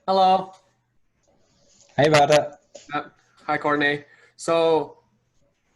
Hello. Hey, Bataa. Uh, Hi, Courtney. So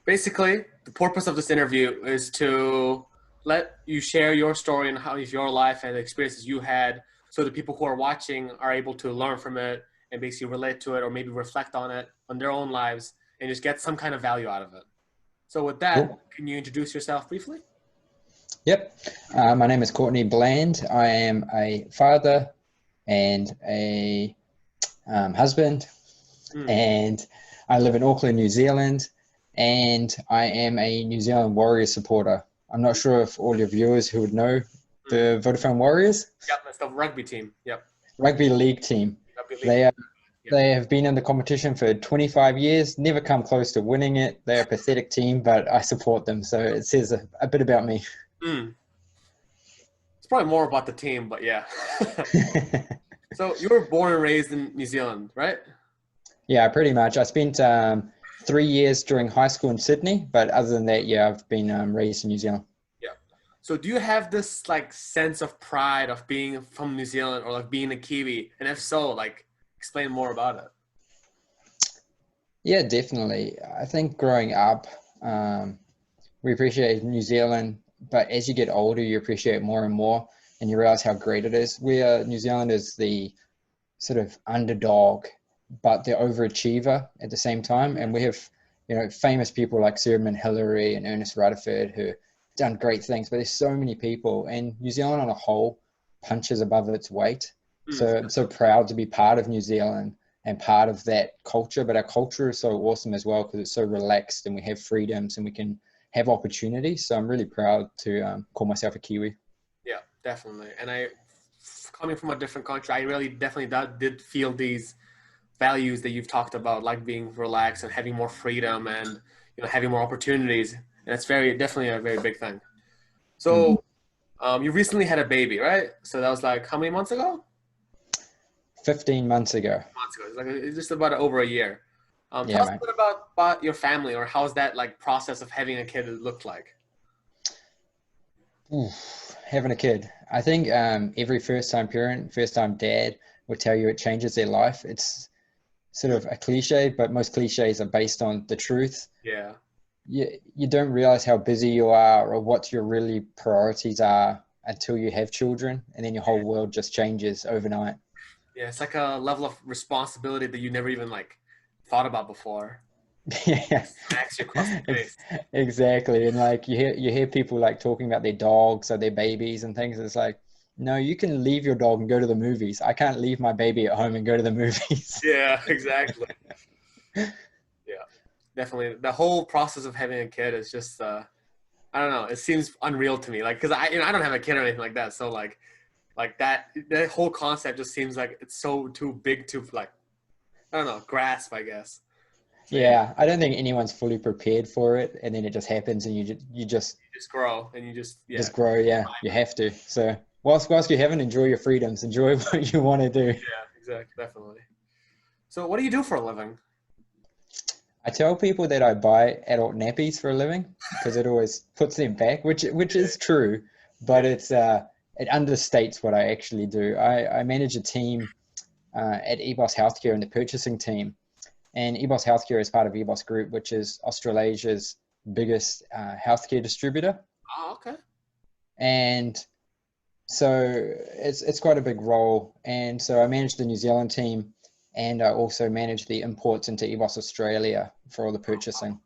basically, the purpose of this interview is to let you share your story and how your life and the experiences you had, so the people who are watching are able to learn from it and basically relate to it, or maybe reflect on it on their own lives and just get some kind of value out of it. So with that, Cool. can you introduce yourself briefly? Yep. My name is Courtney Bland. I am a father and a husband, Mm, and I live in Auckland, New Zealand, and I am a New Zealand Warriors supporter. I'm not sure if all your viewers who would know mm. the Vodafone Warriors Yep, that's the rugby team. Yep, rugby league team. rugby league. They are, Yep. they have been in the competition for 25 years, never come close to winning it. They're a pathetic team, but I support them, so it says a bit about me. Mm. It's probably more about the team, but yeah. So you were born and raised in New Zealand, right? Yeah, pretty much. I spent 3 years during high school in Sydney, but other than that, yeah, I've been raised in New Zealand. Yeah. So do you have this like sense of pride of being from New Zealand or like being a Kiwi? And if so, like explain more about it. Yeah, definitely. I think growing up, um, we appreciate New Zealand, but as you get older, you appreciate more and more, and you realize how great it is. New Zealand is the sort of underdog, but the overachiever at the same time. And we have, famous people like Sir Edmund Hillary and Ernest Rutherford who done great things, but there's so many people, and New Zealand on a whole punches above its weight. Mm, So I'm so proud to be part of New Zealand and part of that culture. But our culture is so awesome as well because it's so relaxed and we have freedoms and we can have opportunities. So I'm really proud to call myself a Kiwi. yeah, definitely. And I, coming from a different country, I really definitely did feel these values that you've talked about, like being relaxed and having more freedom and having more opportunities. And it's very definitely a very big thing. Mm. So you recently had a baby, right? So that was like how many months ago? 15 months ago. Months ago. It's like it's just about over a year. Yeah, Tell us a mate. bit about your family or how's that like process of having a kid looked like? Oof, having a kid. I think every first time parent, first time dad would tell you it changes their life. It's sort of a cliche, but most cliches are based on the truth. Yeah. You don't realize how busy you are or what your really priorities are until you have children, and then your whole world just changes overnight. Yeah, it's like a level of responsibility that you never even like thought about before. Yeah, Smacks you across the face. exactly. And like you hear people like talking about their dogs or their babies and things. It's like, no, you can leave your dog and go to the movies. I can't leave my baby at home and go to the movies. Yeah, exactly. Yeah, definitely. The whole process of having a kid is just I don't know. It seems unreal to me. Like, cause I don't have a kid or anything like that. So like that whole concept just seems like it's so too big to like I don't know grasp. I guess. So yeah, Yeah, I don't think anyone's fully prepared for it, and then it just happens, and you you just grow and you just yeah just grow. Yeah, you have to. So whilst you haven't, enjoy your freedoms, enjoy what you want to do. yeah exactly definitely. So what do you do for a living? I tell people that I buy adult nappies for a living because it always puts them back, which Yeah, is true, but yeah. it understates what I actually do. I manage a team at EBOS Healthcare in the purchasing team, and EBOS Healthcare is part of EBOS Group, which is Australasia's biggest healthcare distributor, Oh, okay. and so it's quite a big role. And so I manage the New Zealand team, and I also manage the imports into EBOS Australia for all the purchasing.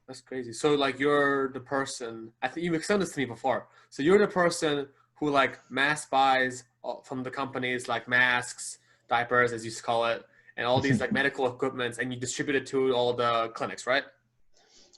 That's crazy. So like you're the person, I think you've explained this to me before. So you're the person who like mass buys from the companies like masks, diapers, as you call it, and all these like medical equipments, and you distribute it to all the clinics, right?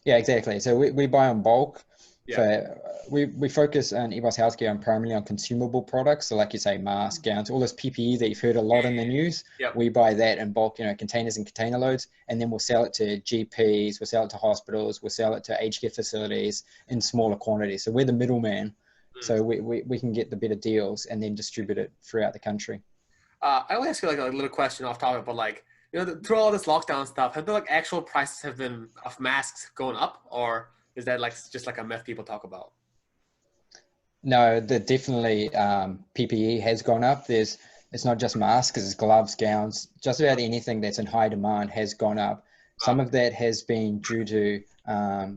Yeah, exactly. So we buy in bulk. Yeah. We focus on EBOS Healthcare on primarily on consumable products. So like you say, masks, gowns, all this PPE that you've heard a lot in the news. Yep. We buy that in bulk, containers and container loads, and then we'll sell it to GPs, we'll sell it to hospitals, we'll sell it to aged care facilities in smaller quantities. So we're the middleman. Mm. So we can get the better deals and then distribute it throughout the country. I will ask you like a little question off topic, but like through all this lockdown stuff, have the like actual prices have been of masks going up, or is that like just like a myth people talk about? No, definitely PPE has gone up. it's not just masks, it's gloves, gowns, just about anything that's in high demand has gone up. Some of that has been due to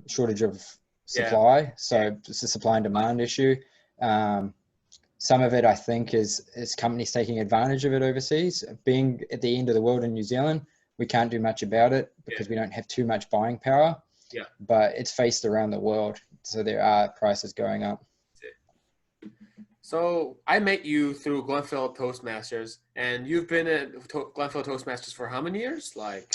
shortage of supply, so it's a supply and demand issue. Some of it, I think, is companies taking advantage of it overseas. Being at the end of the world in New Zealand, we can't do much about it because we don't have too much buying power. Yeah. But it's faced around the world, so there are prices going up. So I met you through Glenfield Toastmasters, and you've been at Glenfield Toastmasters for how many years? Like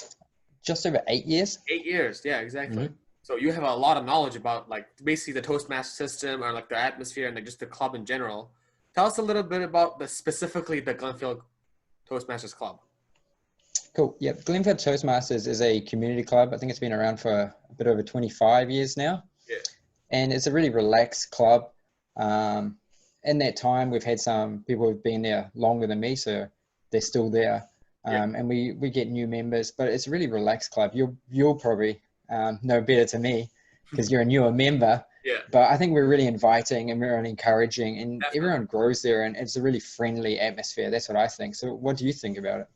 just over 8 years. 8 years, yeah, exactly. Mm-hmm. So you have a lot of knowledge about like basically the Toastmaster system or like the atmosphere and like just the club in general. Tell us a little bit about specifically the Glenfield Toastmasters Club. Cool. Yeah, Glenfield Toastmasters is a community club. I think it's been around for a bit over 25 years now. Yeah. And it's a really relaxed club. In that time, we've had some people who've been there longer than me, so they're still there. And we get new members, but it's a really relaxed club. You'll probably know better to me because you're a newer member. Yeah. But I think we're really inviting and we're really encouraging, and Definitely. Everyone grows there, and it's a really friendly atmosphere. That's what I think. So what do you think about it?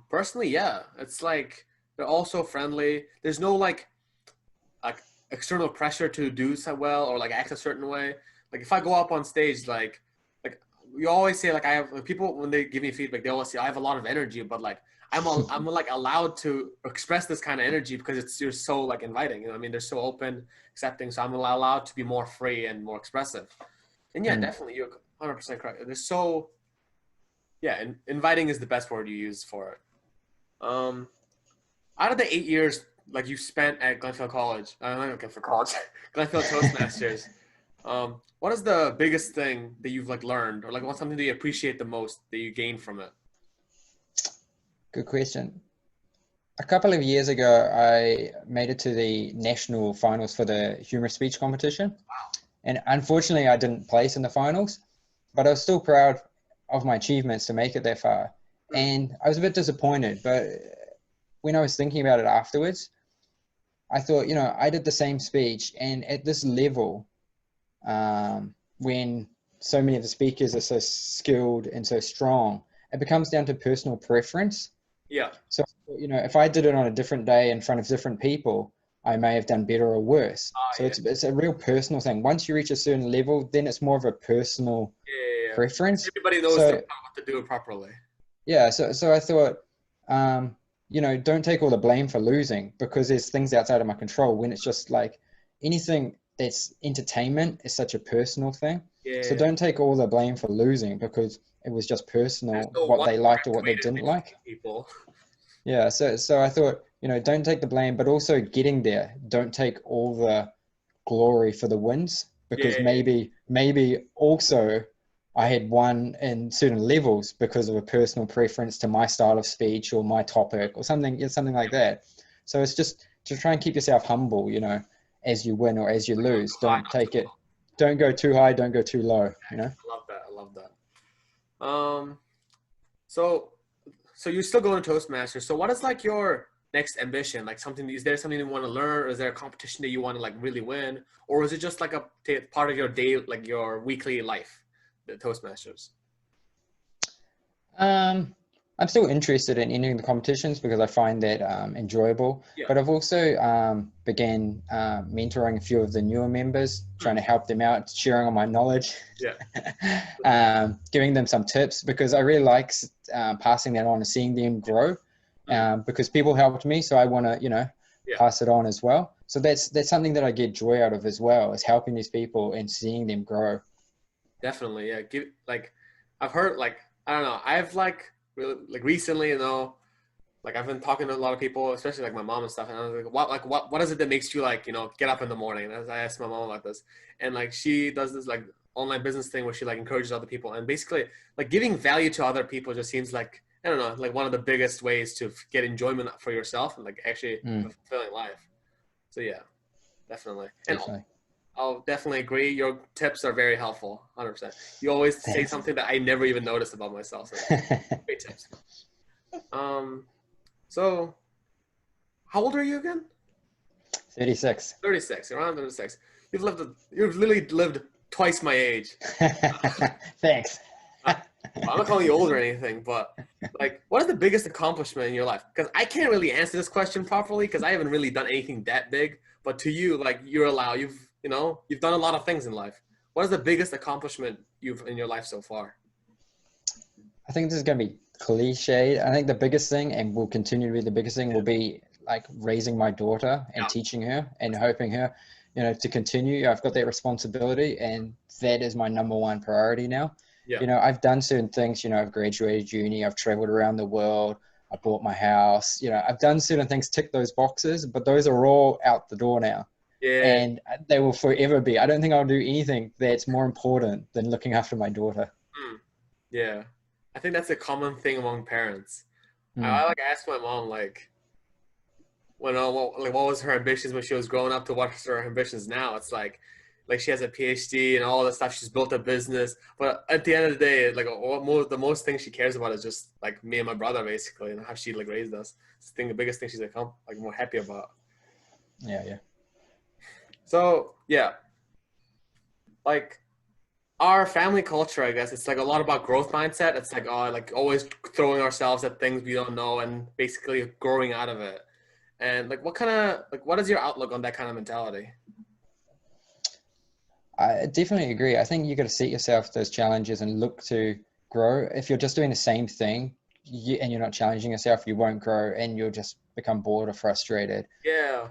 Personally, yeah. It's like they're all so friendly. There's no like external pressure to do so well or like act a certain way. Like if I go up on stage, like you always say, like I have like, people when they give me feedback, they always say I have a lot of energy, but like I'm like allowed to express this kind of energy because you're so like inviting. You know what I mean? They're so open, accepting. So I'm allowed to be more free and more expressive. And yeah, definitely, you're 100% correct. They're so and inviting is the best word you use for it. Out of the 8 years like you spent at Glenfield College, Glenfield Toastmasters. What is the biggest thing that you've like learned, or like what's something that you appreciate the most that you gained from it? Good question. A couple of years ago, I made it to the national finals for the humorous speech competition. Wow. And unfortunately, I didn't place in the finals, but I was still proud of my achievements to make it that far. And I was a bit disappointed, but when I was thinking about it afterwards, I thought, I did the same speech, and at this level, when so many of the speakers are so skilled and so strong, it becomes down to personal preference. Yeah. So, if I did it on a different day in front of different people, I may have done better or worse. It's a real personal thing. Once you reach a certain level, then it's more of a personal preference. Everybody knows what to do it properly. Yeah. So I thought, don't take all the blame for losing, because there's things outside of my control. When it's just like anything that's entertainment is such a personal thing. So don't take all the blame for losing, because it was just personal, what they liked or what they didn't like. People. Yeah. So I thought, don't take the blame, but also getting there. Don't take all the glory for the wins, because maybe also I had won in certain levels because of a personal preference to my style of speech or my topic or something like that. So it's just to try and keep yourself humble, as you win or as you lose. Don't take it. Don't go too high. Don't go too low. I love that. So you're still going to Toastmasters. So what is like your next ambition? Like is there something you want to learn, or is there a competition that you want to like really win, or is it just like a part of your day, like your weekly life, the Toastmasters? I'm still interested in entering the competitions because I find that enjoyable. Yeah. But I've also began mentoring a few of the newer members, trying to help them out, sharing on my knowledge, giving them some tips, because I really like passing that on and seeing them grow, because people helped me. So I want to, pass it on as well. So that's something that I get joy out of as well, is helping these people and seeing them grow. Definitely. Yeah. I've heard, like, I don't know. I've really, recently, I've been talking to a lot of people, especially like my mom and stuff. And I was like, what is it that makes you get up in the morning? And I asked my mom about this, and she does this online business thing where she encourages other people, and basically giving value to other people just seems like, I don't know, one of the biggest ways to get enjoyment for yourself and actually a fulfilling life. So yeah, definitely. Definitely. I'll definitely agree. Your tips are very helpful, 100%. You always say something that I never even noticed about myself. So great tips. So how old are you again? 36. 36, around 36. You've literally lived twice my age. Thanks. I'm not calling you old or anything, but like, what is the biggest accomplishment in your life? Because I can't really answer this question properly because I haven't really done anything that big. But to you, like, you're allowed. You've done a lot of things in life. What is the biggest accomplishment you've in your life so far? I think this is going to be cliche. I think the biggest thing, and will continue to be the biggest thing, will be like raising my daughter and Yeah, teaching her and hoping her, to continue. I've got that responsibility, and that is my number one priority now. yeah, I've done certain things. I've graduated uni, I've traveled around the world, I bought my house. I've done certain things, tick those boxes, but those are all out the door now. yeah, And they will forever be. I don't think I'll do anything that's more important than looking after my daughter. mm, yeah. I think that's a common thing among parents. I Mm. like asked my mom like, what was her ambitions when she was growing up to what's her ambitions now. It's like she has a PhD and all the stuff. She's built a business, but at the end of the day, like the most thing she cares about is just like me and my brother basically, and how she like raised us. It's the biggest thing she's like more happy about. Yeah, yeah. So yeah, like our family culture, I guess it's like a lot about growth mindset. It's like like always throwing ourselves at things we don't know and basically growing out of it. And like what is your outlook on that kind of mentality? I definitely agree. I think you got to set yourself those challenges and look to grow. If you're just doing the same thing and you're not challenging yourself, you won't grow and you'll just become bored or frustrated. Yeah.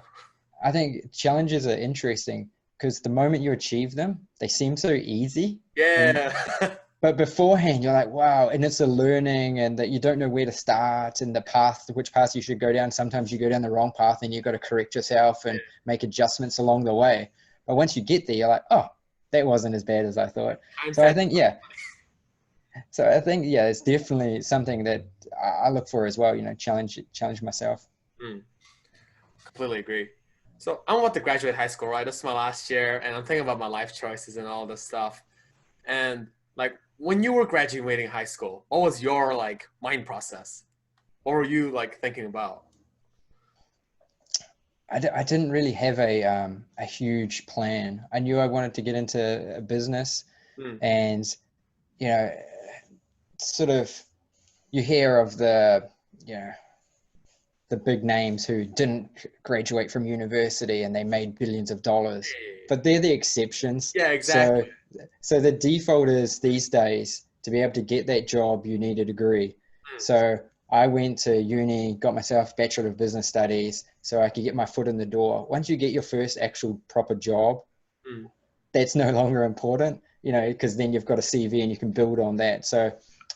I think challenges are interesting because the moment you achieve them, they seem so easy. And Yeah. but beforehand, you're like, wow, and it's a learning and that you don't know where to start and the path, which path you should go down. Sometimes you go down the wrong path and you've got to correct yourself and make adjustments along the way. But once you get there, you're like, oh, that wasn't as bad as I thought. So I Mindset. think, yeah. So I think, yeah, it's definitely something that I look for as well, challenge myself. Mm, completely agree. So I'm about to graduate high school, right? This is my last year, and I'm thinking about my life choices and all this stuff. And like when you were graduating high school, what was your like mind process? What were you like thinking about? I didn't really have a huge plan. I knew I wanted to get into a business Mm, and, you know, sort of you hear of you know, the big names who didn't graduate from university and they made billions of dollars, but they're the exceptions. yeah, So, exactly. so the default is these days to be able to get that job, you need a degree. Mm, So I went to uni, got myself Bachelor of Business Studies, so I could get my foot in the door. Once you get your first actual proper job, mm, that's no longer important, because then you've got a CV and you can build on that. So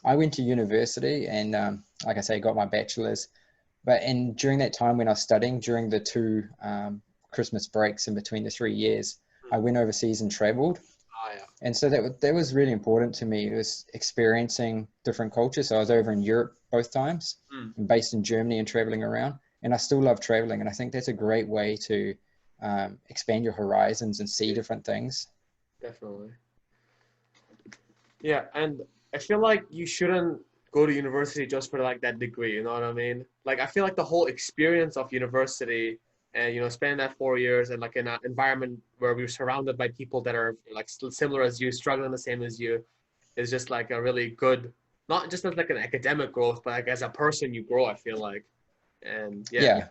I went to university and, like I say, got my bachelor's. But during that time when I was studying, during the two Christmas breaks in between the 3 years, mm. I went overseas and traveled. Oh yeah. And so that was really important to me. It was experiencing different cultures. So I was over in Europe both times, Mm, and based in Germany and traveling around. And I still love traveling. And I think that's a great way to expand your horizons and see yeah, different things. definitely. Yeah, and I feel like you shouldn't go to university just for like that degree, you know what I mean? Like I feel like the whole experience of university and spending that 4 years and like in an environment where we're surrounded by people that are like similar as you, struggling the same as you, is just like a really good, not just as like an academic growth, but like as a person you grow, I feel like. And yeah. Yeah.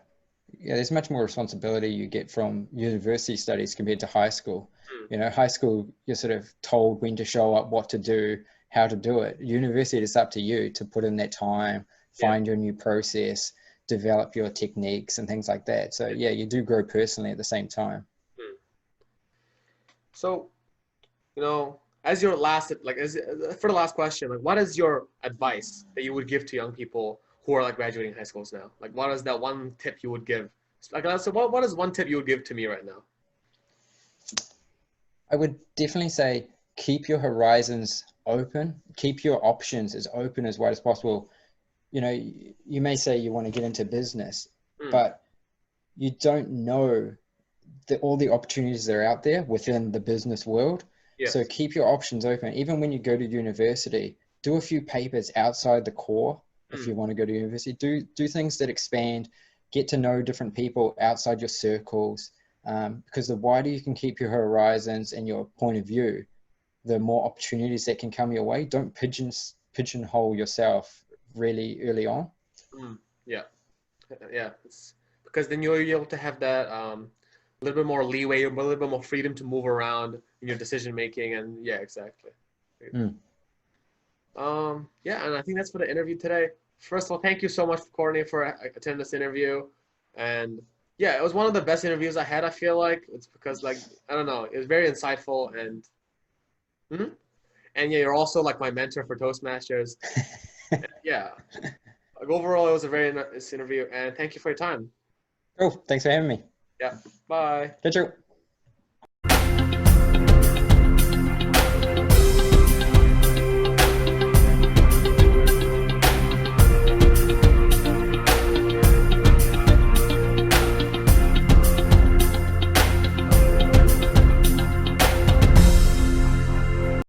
Yeah, there's much more responsibility you get from university studies compared to high school. Mm, High school, you're sort of told when to show up, what to do, how to do it. University, it's up to you to put in that time, yeah. find your new process, develop your techniques and things like that. So yeah, you do grow personally at the same time. Mm. So, as your last, like, for the last question, like, what is your advice that you would give to young people who are like graduating high schools now? Like, what is that one tip you would give? Like, so what is one tip you would give to me right now? I would definitely say keep your horizons open, keep your options as wide as possible. You may say you want to get into business, Mm, but you don't know all the opportunities that are out there within the business world. So yes. keep your options open. Even when you go to university, do a few papers outside the core. If Mm, you want to go to university, do things that expand, get to know different people outside your circles. Because the wider you can keep your horizons and your point of view, the more opportunities that can come your way. Don't pigeonhole yourself really early on. Yeah. Yeah. It's because then you're able to have that a little bit more leeway, a little bit more freedom to move around in your decision making. And yeah, exactly. Mm. Yeah, and I think that's for the interview today. First of all, thank you so much, Courtney, for attending this interview. And yeah, it was one of the best interviews I had. I feel like it's because like I don't know, it was very insightful and and yeah, you're also like my mentor for Toastmasters. Yeah, like, overall, it was a very nice interview, and thank you for your time. Cool. Thanks for having me. Yeah, bye. Ciao, ciao.